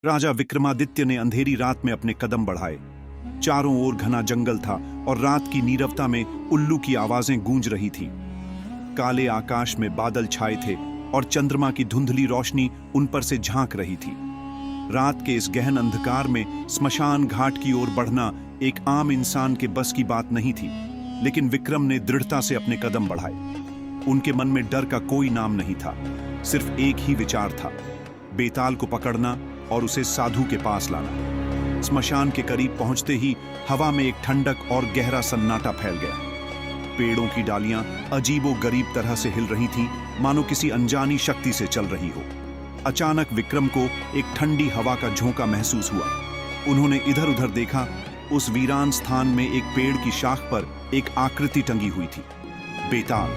राजा विक्रमादित्य ने अंधेरी रात में अपने कदम बढ़ाए। चारों ओर घना जंगल था और रात की नीरवता में उल्लू की आवाजें गूंज रही थीं। काले आकाश में बादल छाए थे और चंद्रमा की धुंधली रोशनी उन पर से झांक रही थी। रात के इस गहन अंधकार में स्मशान घाट की ओर बढ़ना एक आम इंसान के बस की बात नहीं थी, लेकिन विक्रम ने दृढ़ता से अपने कदम बढ़ाए। उनके मन में डर का कोई नाम नहीं था, सिर्फ एक ही विचार था, बेताल को पकड़ना और उसे साधु के पास लाना। स्मशान के करीब पहुंचते ही हवा में एक ठंडक और गहरा सन्नाटा फैल गया। पेड़ों की डालियां अजीबो-गरीब तरह से हिल रही थीं, मानो किसी अनजानी शक्ति से चल रही हो। अचानक विक्रम को एक ठंडी हवा का झोंका महसूस हुआ। उन्होंने इधर-उधर देखा। उस वीरान स्थान में एक पेड़ की शाख पर एक आकृति टंगी हुई थी, बेताल।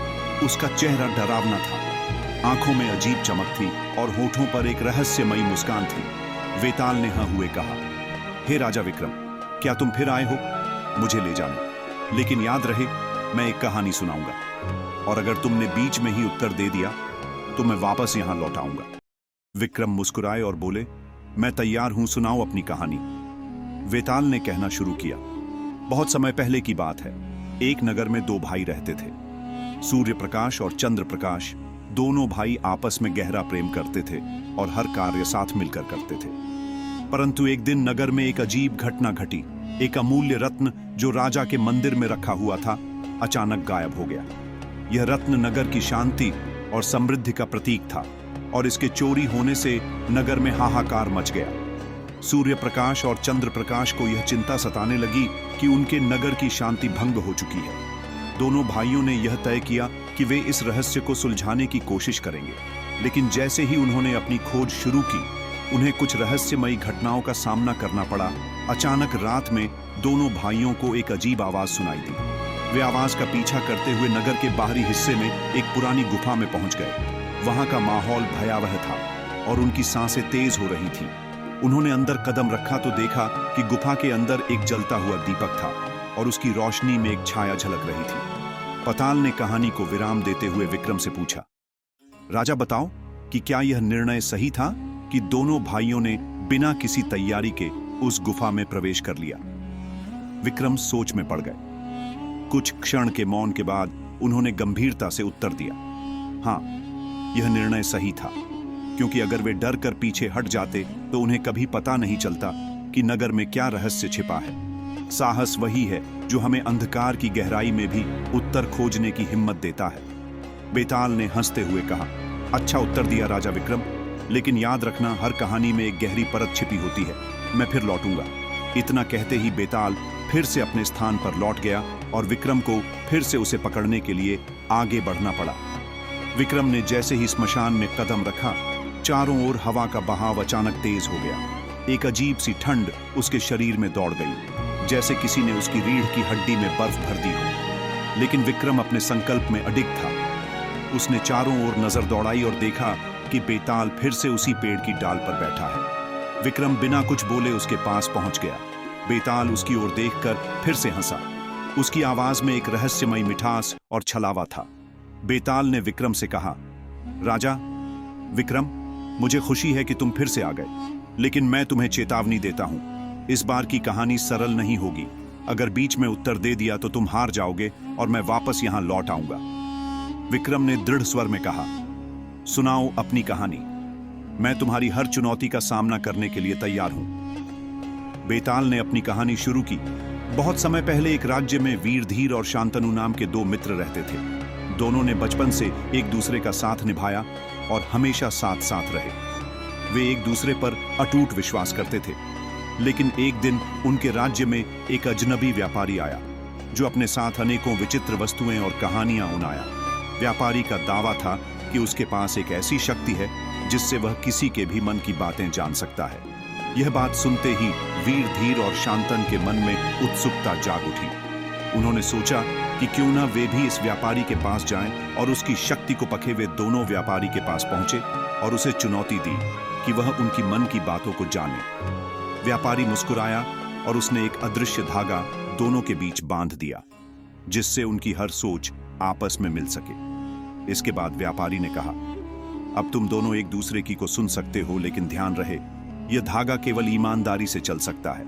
उसका चेहरा डरावना था, आंखों में अजीब चमक थी और होठों पर एक रहस्यमयी मुस्कान थी। बेताल ने हाँ हुए कहा, हे राजा विक्रम, क्या तुम फिर आए हो? मुझे ले जाना, लेकिन याद रहे मैं एक कहानी सुनाऊंगा, और अगर तुमने बीच में ही उत्तर दे दिया तो मैं वापस यहां लौट आऊंगा। विक्रम मुस्कुराए और बोले, मैं तैयार हूं, सुनाओ अपनी कहानी। बेताल ने कहना शुरू किया। बहुत समय पहले की बात है। एक नगर में दो भाई रहते थे, सूर्य प्रकाश और चंद्र प्रकाश। दोनों भाई आपस में गहरा प्रेम करते थे और हर कार्य साथ मिलकर करते थे। परंतु एक दिन नगर में एक अजीब घटना घटी। एक अमूल्य रत्न जो राजा के मंदिर में रखा हुआ था, अचानक गायब हो गया। यह रत्न नगर की शांति और समृद्धि का प्रतीक था, और इसके चोरी होने से नगर में हाहाकार मच गया। सूर्य प्रकाश और चंद्र प्रकाश को यह चिंता सताने लगी कि उनके नगर की शांति भंग हो चुकी है। दोनों भाइयों ने यह तय किया कि वे इस रहस्य को सुलझाने की कोशिश करेंगे। लेकिन जैसे ही उन्होंने अपनी खोज शुरू की, उन्हें कुछ रहस्यमयी घटनाओं का सामना करना पड़ा। अचानक रात में दोनों भाइयों को एक अजीब आवाज सुनाई दी। वे आवाज का पीछा करते हुए नगर के बाहरी हिस्से में एक पुरानी गुफा में पहुंच गए। वहां का माहौल भयावह था और उनकी सांसें तेज हो रही थीं। उन्होंने अंदर कदम रखा तो देखा कि गुफा के अंदर एक जलता हुआ दीपक था और उसकी रोशनी में एक छाया झलक रही थी। पताल ने कहानी को विराम देते हुए विक्रम से पूछा, राजा बताओ कि क्या यह निर्णय सही था कि दोनों भाइयों ने बिना किसी तैयारी के उस गुफा में प्रवेश कर लिया? विक्रम सोच में पड़ गए। कुछ क्षण के मौन के बाद उन्होंने गंभीरता से उत्तर दिया, हाँ, यह निर्णय सही था, क्योंकि अगर वे डर कर पीछे हट जाते तो उन्हें कभी पता नहीं चलता कि नगर में क्या रहस्य छिपा है। साहस वही है जो हमें अंधकार की गहराई में भी उत्तर खोजने की हिम्मत देता है। बेताल ने हंसते हुए कहा, अच्छा उत्तर दिया राजा विक्रम, लेकिन याद रखना हर कहानी में एक गहरी परत छिपी होती है। मैं फिर लौटूंगा। इतना कहते ही बेताल फिर से अपने स्थान पर लौट गया और विक्रम को फिर से उसे पकड़ने के लिए आगे बढ़ना पड़ा। विक्रम ने जैसे ही स्मशान में कदम रखा, चारों ओर हवा का बहाव अचानक तेज हो गया। एक अजीब सी ठंड उसके शरीर में दौड़ गई, जैसे किसी ने उसकी रीढ़ की हड्डी में बर्फ भर दी हो। लेकिन विक्रम अपने संकल्प में अडिग था। उसने चारों ओर नजर दौड़ाई और देखा कि बेताल फिर से उसी पेड़ की डाल पर बैठा है। विक्रम बिना कुछ बोले उसके पास पहुंच गया। बेताल उसकी ओर देखकर फिर से हंसा। उसकी आवाज में एक रहस्यमयी मिठास और छलावा था। बेताल ने विक्रम से कहा, राजा विक्रम, मुझे खुशी है कि तुम फिर से आ गए, लेकिन मैं तुम्हें चेतावनी देता हूं, इस बार की कहानी सरल नहीं होगी। अगर बीच में उत्तर दे दिया तो तुम हार जाओगे और मैं वापस यहां लौट आऊंगा। विक्रम ने दृढ़ स्वर में कहा, सुनाओ अपनी कहानी, मैं तुम्हारी हर चुनौती का सामना करने के लिए तैयार हूं। बेताल ने अपनी कहानी शुरू की। बहुत समय पहले एक राज्य में वीरधीर और शांतनु नाम के दो मित्र रहते थे। दोनों ने बचपन से एक दूसरे का साथ निभाया और हमेशा साथ साथ रहे। वे एक दूसरे पर अटूट विश्वास करते थे। लेकिन एक दिन उनके राज्य में एक अजनबी व्यापारी आया, जो अपने साथ अनेकों विचित्र वस्तुएं और कहानियां उनाया। व्यापारी का दावा था कि उसके पास एक ऐसी शक्ति है जिससे वह किसी के भी मन की बातें जान सकता है। यह बात सुनते ही वीरधीर और शांतन के मन में उत्सुकता जाग उठी। उन्होंने सोचा कि क्यों ना वे भी इस व्यापारी के पास जाएं और उसकी शक्ति को पखे वे दोनों व्यापारी के पास पहुंचे और उसे चुनौती दी कि वह उनकी मन की बातों को जाने। व्यापारी मुस्कुराया और उसने एक अदृश्य धागा दोनों के बीच बांध दिया, जिससे उनकी हर सोच आपस में मिल सके। इसके बाद व्यापारी ने कहा, अब तुम दोनों एक दूसरे की को सुन सकते हो, लेकिन ध्यान रहे यह धागा केवल ईमानदारी से चल सकता है।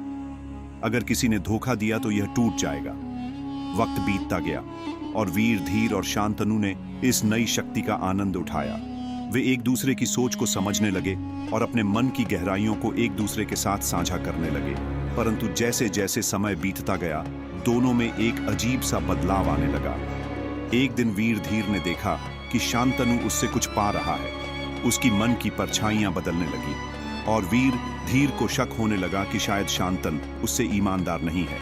अगर किसी ने धोखा दिया तो यह टूट जाएगा। वक्त बीतता गया और वीर धीर और शांतनु ने इस नई शक्ति का आनंद उठाया। वे एक दूसरे की सोच को समझने लगे और अपने मन की गहराइयों को एक दूसरे के साथ साझा करने लगे। परंतु जैसे जैसे समय बीतता गया, दोनों में एक अजीब सा बदलाव आने लगा। एक दिन वीर धीर ने देखा कि शांतनु उससे कुछ पा रहा है। उसकी मन की परछाइयां बदलने लगी और वीर धीर को शक होने लगा कि शायद शांतन उससे ईमानदार नहीं है।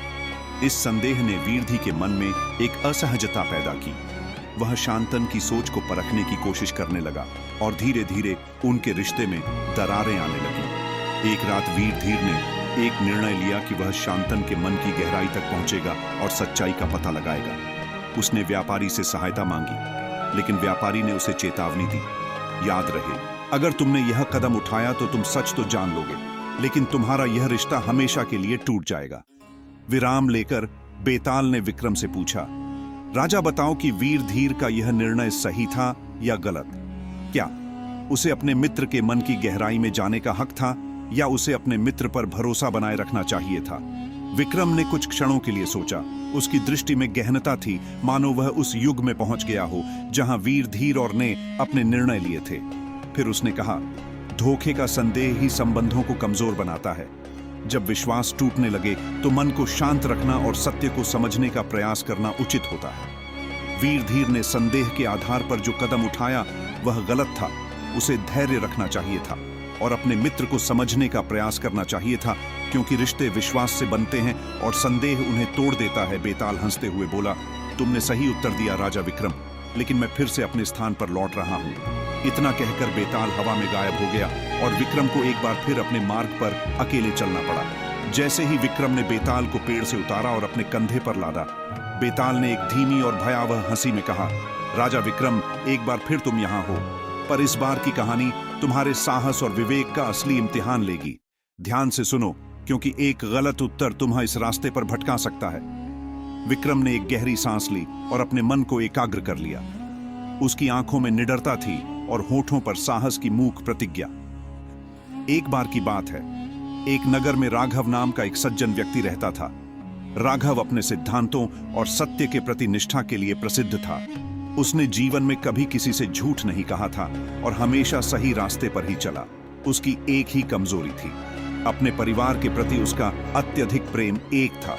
इस संदेह ने वीरधी के मन में एक असहजता पैदा की। वह शांतन की सोच को परखने की कोशिश करने लगा और धीरे धीरे उनके रिश्ते में दरारें आने लगी। एक रात वीर धीर ने एक निर्णय लिया कि वह शांतन के मन की गहराई तक पहुंचेगा और सच्चाई का पता लगाएगा। उसने व्यापारी से सहायता मांगी, लेकिन व्यापारी ने उसे चेतावनी दी, याद रहे, अगर तुमने यह कदम उठाया तो तुम सच तो जान लोगे, लेकिन तुम्हारा यह रिश्ता हमेशा के लिए टूट जाएगा। विराम लेकर बेताल ने विक्रम से पूछा, राजा बताओ कि वीर धीर का यह निर्णय सही था या गलत? क्या उसे अपने मित्र के मन की गहराई में जाने का हक था या उसे अपने मित्र पर भरोसा बनाए रखना चाहिए था? विक्रम ने कुछ क्षणों के लिए सोचा। उसकी दृष्टि में गहनता थी, मानो वह उस युग में पहुंच गया हो जहां वीर धीर और ने अपने निर्णय लिए थे। फिर उसने कहा, धोखे का संदेह ही संबंधों को कमजोर बनाता है। जब विश्वास टूटने लगे तो मन को शांत रखना और सत्य को समझने का प्रयास करना उचित होता है। वीर धीर ने संदेह के आधार पर जो कदम उठाया वह गलत था। उसे धैर्य रखना चाहिए था और अपने मित्र को समझने का प्रयास करना चाहिए था, क्योंकि रिश्ते विश्वास से बनते हैं और संदेह उन्हें तोड़ देता है। बेताल हंसते हुए बोला, तुमने सही उत्तर दिया राजा विक्रम, लेकिन मैं फिर से अपने स्थान पर लौट रहा हूं। इतना कहकर बेताल हवा में गायब हो गया और विक्रम को एक बार फिर अपने मार्ग पर अकेले चलना पड़ा। जैसे ही विक्रम ने बेताल को पेड़ से उतारा और अपने कंधे पर लादा, बेताल ने एक धीमी और भयावह हंसी में कहा, राजा विक्रम, एक बार फिर तुम यहाँ हो, पर इस बार की कहानी तुम्हारे साहस और विवेक का असली इम्तिहान लेगी। ध्यान से सुनो, क्योंकि एक गलत उत्तर तुम्हें इस रास्ते पर भटका सकता है। विक्रम ने एक गहरी सांस ली और अपने मन को एकाग्र कर लिया। उसकी आंखों में निडरता थी और होठों पर साहस की मूक प्रतिज्ञा। एक बार की बात है, एक नगर में राघव नाम का एक सज्जन व्यक्ति रहता था। राघव अपने सिद्धांतों और सत्य के प्रति निष्ठा के लिए प्रसिद्ध था। उसने जीवन में कभी किसी से झूठ नहीं कहा था और हमेशा सही रास्ते पर ही चला। उसकी एक ही कमजोरी थी, अपने परिवार के प्रति उसका अत्यधिक प्रेम एक था,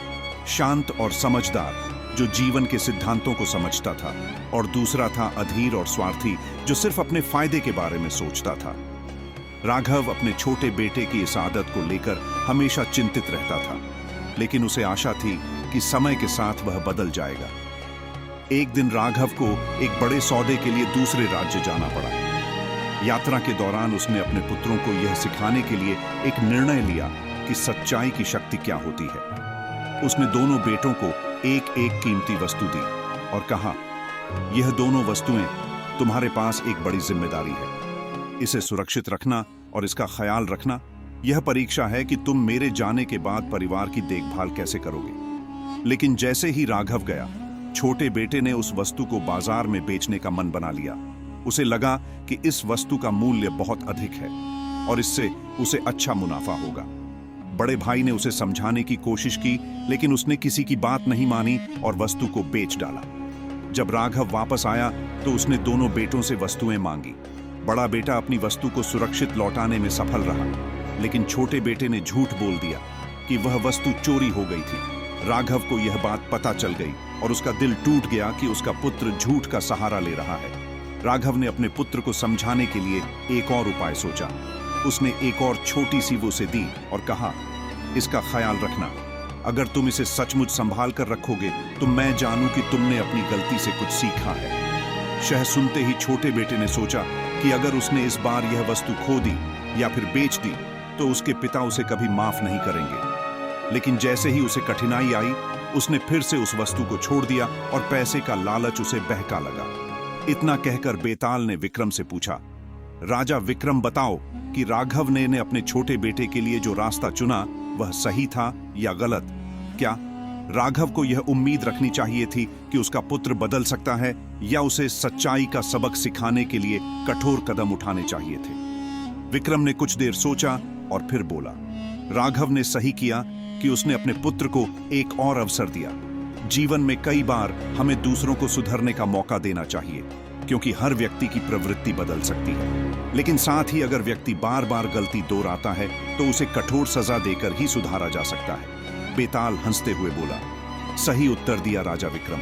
शांत और समझदार, जो जीवन के सिद्धांतों को समझता था, और दूसरा था अधीर और स्वार्थी, जो सिर्फ अपने फायदे के बारे में सोचता था। राघव अपने छोटे बेटे की इस आदत को लेकर हमेशा चिंतित रहता था, लेकिन उसे आशा थी कि समय के साथ वह बदल जाएगा। एक दिन राघव को एक बड़े सौदे के लिए दूसरे राज्य जाना पड़ा। यात्रा के दौरान उसने अपने पुत्रों को यह सिखाने के लिए एक निर्णय लिया कि सच्चाई की शक्ति क्या होती है। उसने दोनों बेटों को एक एक कीमती वस्तु दी और कहा, यह दोनों वस्तुएं तुम्हारे पास एक बड़ी जिम्मेदारी है। इसे सुरक्षित रखना और इसका ख्याल रखना। यह परीक्षा है कि तुम मेरे जाने के बाद परिवार की देखभाल कैसे करोगे। लेकिन जैसे ही राघव गया, छोटे बेटे ने उस वस्तु को बाजार में बेचने का मन बना लिया। उसे लगा कि इस वस्तु का मूल्य बहुत अधिक है और इससे उसे अच्छा मुनाफा होगा। बड़े भाई ने उसे समझाने की कोशिश की, लेकिन उसने किसी की बात नहीं मानी और वस्तु को बेच डाला। जब राघव वापस आया तो उसने दोनों बेटों से वस्तुएं मांगी। बड़ा बेटा अपनी वस्तु को सुरक्षित लौटाने में सफल रहा, लेकिन छोटे बेटे ने झूठ बोल दिया कि वह वस्तु चोरी हो गई थी। राघव को यह बात पता चल गई और उसका दिल टूट गया कि उसका पुत्र झूठ का सहारा ले रहा है। राघव ने अपने पुत्र को समझाने के लिए एक और उपाय सोचा। उसने एक और छोटी सी वो से दी और कहा, इसका ख्याल रखना, अगर तुम इसे सचमुच संभाल कर रखोगे तो मैं जानूं कि तुमने अपनी गलती से कुछ सीखा है। शह सुनते ही छोटे बेटे ने सोचा कि अगर उसने इस बार यह वस्तु खो दी या फिर बेच दी तो उसके पिता उसे कभी माफ नहीं करेंगे। लेकिन जैसे ही उसे कठिनाई आई, उसने फिर से उस वस्तु को छोड़ दिया और पैसे का लालच उसे बहका लगा। इतना कहकर बेताल ने विक्रम से पूछा, राजा विक्रम, बताओ कि राघव ने अपने छोटे बेटे के लिए जो रास्ता चुना वह सही था या गलत? क्या राघव को यह उम्मीद रखनी चाहिए थी कि उसका पुत्र बदल सकता है, या उसे सच्चाई का सबक सिखाने के लिए कठोर कदम उठाने चाहिए थे? विक्रम ने कुछ देर सोचा और फिर बोला, राघव ने सही किया कि उसने अपने पुत्र को एक और अवसर दिया। जीवन में कई बार हमें दूसरों को सुधरने का मौका देना चाहिए, क्योंकि हर व्यक्ति की प्रवृत्ति बदल सकती है। लेकिन साथ ही अगर व्यक्ति बार बार गलती दोहराता है तो उसे कठोर सजा देकर ही सुधारा जा सकता है। बेताल हंसते हुए बोला, सही उत्तर दिया राजा विक्रम,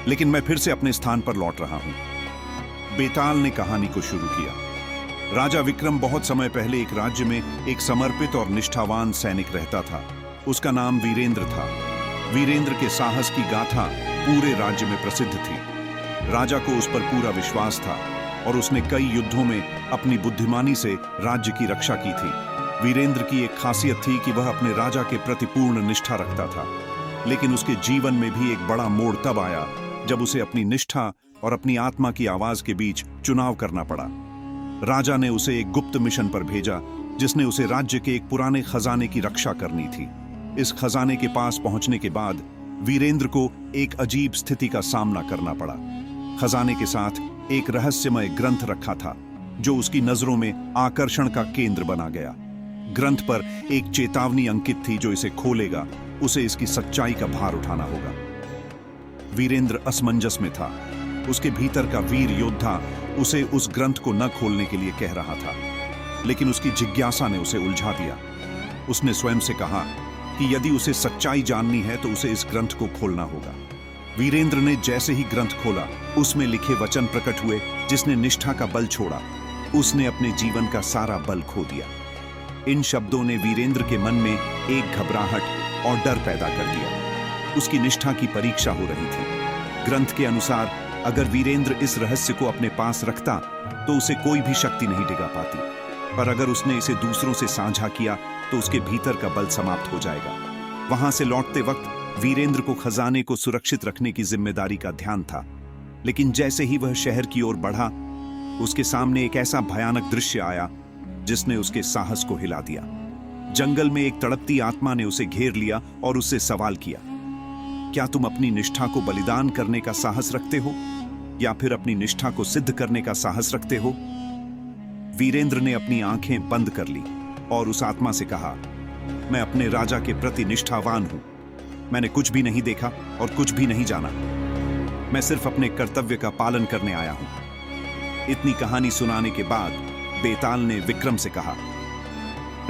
लेकिन मैं फिर से अपने स्थान पर लौट रहा हूं। बेताल ने कहानी को शुरू किया। राजा विक्रम बहुत समय पहले एक राज्य में एक समर्पित और निष्ठावान सैनिक रहता था। उसका नाम वीरेंद्र था। वीरेंद्र के साहस की गाथा पूरे राज्य में प्रसिद्ध थी। राजा को उस पर पूरा विश्वास था और उसने कई युद्धों में अपनी बुद्धिमानी से राज्य की रक्षा की थी। वीरेंद्र की एक खासियत थी कि वह अपने राजा के प्रति पूर्ण निष्ठा रखता था। लेकिन उसके जीवन में भी एक बड़ा मोड़ तब आया जब उसे अपनी निष्ठा और अपनी आत्मा की आवाज के बीच चुनाव करना पड़ा। राजा ने उसे एक गुप्त मिशन पर भेजा, जिसने उसे राज्य के एक पुराने खजाने की रक्षा करनी थी। इस खजाने के पास पहुंचने के बाद वीरेंद्र को एक अजीब स्थिति का सामना करना पड़ा। खजाने के साथ एक रहस्यमय ग्रंथ रखा था, जो उसकी नजरों में आकर्षण का केंद्र बना गया। ग्रंथ पर एक चेतावनी अंकित थी, जो इसे खोलेगा उसे इसकी सच्चाई का भार उठाना होगा। वीरेंद्र असमंजस में था। उसके भीतर का वीर योद्धा उसे उस ग्रंथ को न खोलने के लिए कह रहा था, लेकिन उसकी जिज्ञासा ने उसे उलझा दिया। उसने स्वयं से कहा कि यदि उसे सच्चाई जाननी है तो उसे इस ग्रंथ को खोलना होगा। वीरेंद्र ने जैसे ही ग्रंथ खोला, उसमें लिखे वचन प्रकट हुए, जिसने निष्ठा का बल छोड़ा, उसने अपने जीवन का सारा बल खो दिया। इन शब्दों ने वीरेंद्र के मन में एक घबराहट और डर पैदा कर दिया। उसकी निष्ठा की परीक्षा हो रही थी। ग्रंथ के अनुसार अगर वीरेंद्र इस रहस्य को अपने पास रखता तो उसे कोई भी शक्ति नहीं डिगा पाती, पर अगर उसने इसे दूसरों से साझा किया तो उसके भीतर का बल समाप्त हो जाएगा। वहां से लौटते वक्त वीरेंद्र को खजाने को सुरक्षित रखने की जिम्मेदारी का ध्यान था। लेकिन जैसे ही वह शहर की ओर बढ़ा, उसके सामने एक ऐसा भयानक दृश्य आया जिसने उसके साहस को हिला दिया। जंगल में एक तड़पती आत्मा ने उसे घेर लिया और उससे सवाल किया, क्या तुम अपनी निष्ठा को बलिदान करने का साहस रखते हो या फिर अपनी निष्ठा को सिद्ध करने का साहस रखते हो? वीरेंद्र ने अपनी आंखें बंद कर ली और उस आत्मा से कहा, मैं अपने राजा के प्रति निष्ठावान हूं। मैंने कुछ भी नहीं देखा और कुछ भी नहीं जाना। मैं सिर्फ अपने कर्तव्य का पालन करने आया हूं। इतनी कहानी सुनाने के बाद बेताल ने विक्रम से कहा,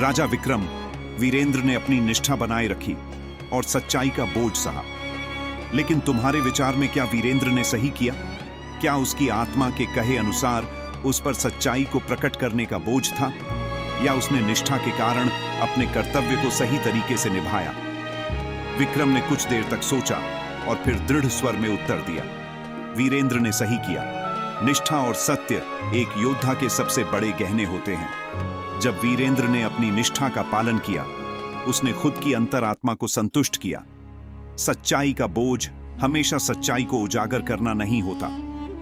राजा विक्रम, वीरेंद्र ने अपनी निष्ठा बनाए रखी और सच्चाई का बोझ सहा। लेकिन तुम्हारे विचार में क्या वीरेंद्र ने सही किया? क्या उसकी आत्मा के कहे अनुसार उस पर सच्चाई को प्रकट करने का बोझ था, या उसने निष्ठा के कारण अपने कर्तव्य को सही तरीके से निभाया? विक्रम ने कुछ देर तक सोचा और फिर दृढ़ स्वर में उत्तर दिया, वीरेंद्र ने सही किया। निष्ठा और सत्य एक योद्धा के सबसे बड़े गहने होते हैं। जब वीरेंद्र ने अपनी निष्ठा का पालन किया, उसने खुद की अंतरात्मा को संतुष्ट किया। सच्चाई का बोझ हमेशा सच्चाई को उजागर करना नहीं होता,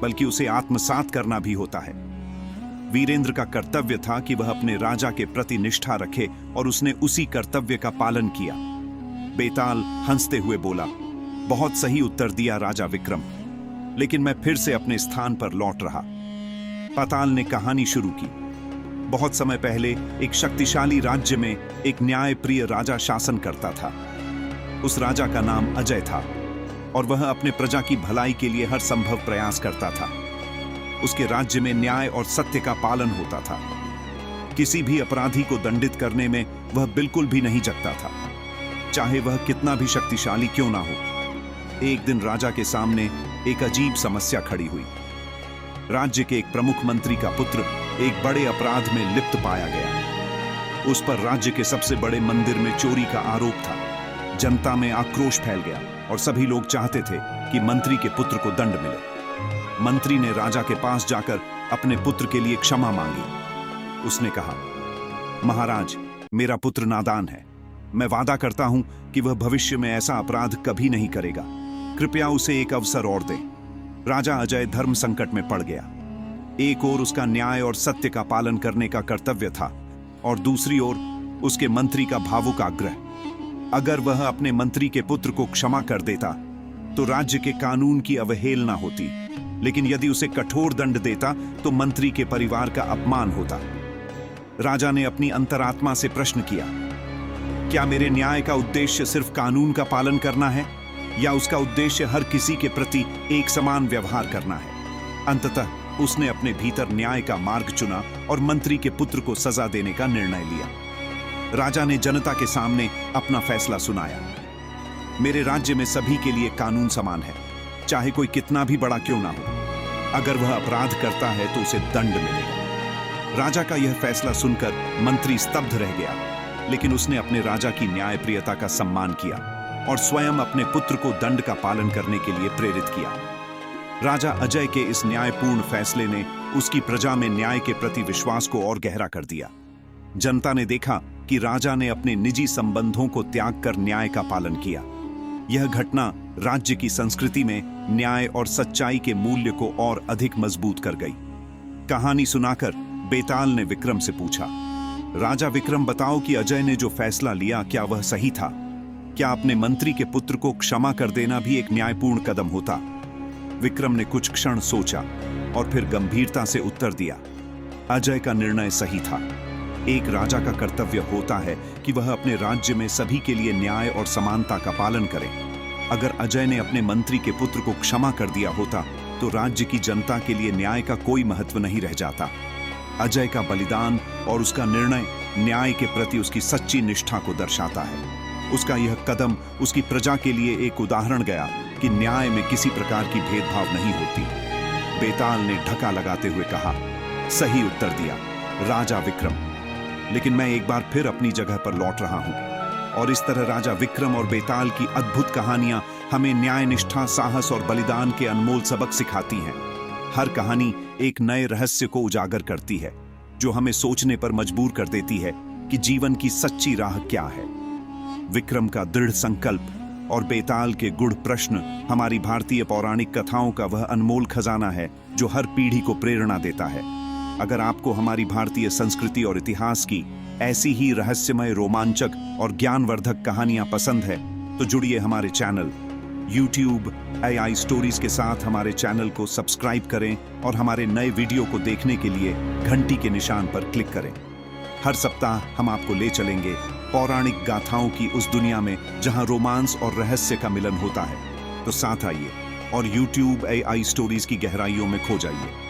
बल्कि उसे आत्मसात करना भी होता है। वीरेंद्र का कर्तव्य था कि वह अपने राजा के प्रति निष्ठा रखे और उसने उसी कर्तव्य का पालन किया। बेताल हंसते हुए बोला, बहुत सही उत्तर दिया राजा विक्रम, लेकिन मैं फिर से अपने स्थान पर लौट रहा। पाताल ने कहानी शुरू की। बहुत समय पहले एक शक्तिशाली राज्य में एक न्यायप्रिय राजा शासन करता था। उस राजा का नाम अजय था और वह अपने प्रजा की भलाई के लिए हर संभव प्रयास करता था। उसके राज्य में न्याय और सत्य का पालन होता था। किसी भी अपराधी को दंडित करने में वह बिल्कुल भी नहीं जगता था, चाहे वह कितना भी शक्तिशाली क्यों ना हो। एक दिन राजा के सामने एक अजीब समस्या खड़ी हुई। राज्य के एक प्रमुख मंत्री का पुत्र एक बड़े अपराध में लिप्त पाया गया। उस पर राज्य के सबसे बड़े मंदिर में चोरी का आरोप था। जनता में आक्रोश फैल गया और सभी लोग चाहते थे कि मंत्री के पुत्र को दंड मिले। मंत्री ने राजा के पास जाकर अपने पुत्र के लिए क्षमा मांगी। उसने कहा, महाराज, मेरा पुत्र नादान है। मैं वादा करता हूं कि वह भविष्य में ऐसा अपराध कभी नहीं करेगा। कृपया उसे एक अवसर और दें। राजा अजय धर्म संकट में पड़ गया। एक ओर उसका न्याय और सत्य का पालन करने का कर्तव्य था और दूसरी ओर उसके मंत्री का भावुक आग्रह। अगर वह अपने मंत्री के पुत्र को क्षमा कर देता तो राज्य के कानून की अवहेलना होती, लेकिन यदि उसे कठोर दंड देता तो मंत्री के परिवार का अपमान होता। राजा ने अपनी अंतरात्मा से प्रश्न किया, क्या मेरे न्याय का उद्देश्य सिर्फ कानून का पालन करना है या उसका उद्देश्य हर किसी के प्रति एक समान व्यवहार करना है? अंततः उसने अपने भीतर न्याय का मार्ग चुना और मंत्री के पुत्र को सजा देने का निर्णय लिया। राजा ने जनता के सामने अपना फैसला सुनाया। मेरे राज्य में सभी के लिए कानून समान है, चाहे कोई कितना भी बड़ा क्यों ना हो। अगर वह अपराध करता है तो उसे दंड मिलेगा। राजा का यह फैसला सुनकर मंत्री स्तब्ध रह गया, लेकिन उसने अपने राजा की न्यायप्रियता का सम्मान किया और स्वयं अपने पुत्र को दंड का पालन करने के लिए प्रेरित किया। राजा अजय के इस न्यायपूर्ण फैसले ने उसकी प्रजा में न्याय के प्रति विश्वास को और गहरा कर दिया। जनता ने देखा कि राजा ने अपने निजी संबंधों को त्याग कर न्याय का पालन किया। यह घटना राज्य की संस्कृति में न्याय और सच्चाई के मूल्य को और अधिक मजबूत कर गई। कहानी सुनाकर बेताल ने विक्रम से पूछा, राजा विक्रम, बताओ कि अजय ने जो फैसला लिया क्या वह सही था? क्या अपने मंत्री के पुत्र को क्षमा कर देना भी एक न्यायपूर्ण कदम होता? विक्रम ने कुछ क्षण सोचा और फिर गंभीरता से उत्तर दिया, अजय का निर्णय सही था। एक राजा का कर्तव्य होता है कि वह अपने राज्य में सभी के लिए न्याय और समानता का पालन करे। अगर अजय ने अपने मंत्री के पुत्र को क्षमा कर दिया होता तो राज्य की जनता के लिए न्याय का कोई महत्व नहीं रह जाता। अजय का बलिदान और उसका निर्णय न्याय के प्रति उसकी सच्ची निष्ठा को दर्शाता है। उसका यह कदम उसकी प्रजा के लिए एक उदाहरण गया कि न्याय में किसी प्रकार की भेदभाव नहीं होती। बेताल ने ढका लगाते हुए कहा, सही उत्तर दिया राजा विक्रम। लेकिन मैं एक बार फिर अपनी जगह पर लौट रहा हूं और इस तरह राजा विक्रम और बेताल की अद्भुत कहानियां हमें न्याय, निष्ठा, साहस और बलिदान के अनमोल सबक सिखाती हैं। हर कहानी एक नए रहस्य को उजागर करती है, जो हमें सोचने पर मजबूर कर देती है कि जीवन की सच्ची राह क्या है। विक्रम का दृढ़ संकल्प और बेताल के गूढ़ प्रश्न हमारी भारतीय पौराणिक कथाओं का वह अनमोल खजाना है जो हर पीढ़ी को प्रेरणा देता है। अगर आपको हमारी भारतीय संस्कृति और इतिहास की ऐसी ही रहस्यमय, रोमांचक और ज्ञानवर्धक कहानियां पसंद है तो जुड़िए हमारे चैनल YouTube AI स्टोरीज के साथ। हमारे चैनल को सब्सक्राइब करें और हमारे नए वीडियो को देखने के लिए घंटी के निशान पर क्लिक करें। हर सप्ताह हम आपको ले चलेंगे पौराणिक गाथाओं की उस दुनिया में जहां रोमांस और रहस्य का मिलन होता है। तो साथ आइए और YouTube AI स्टोरीज की गहराइयों में खो जाइए।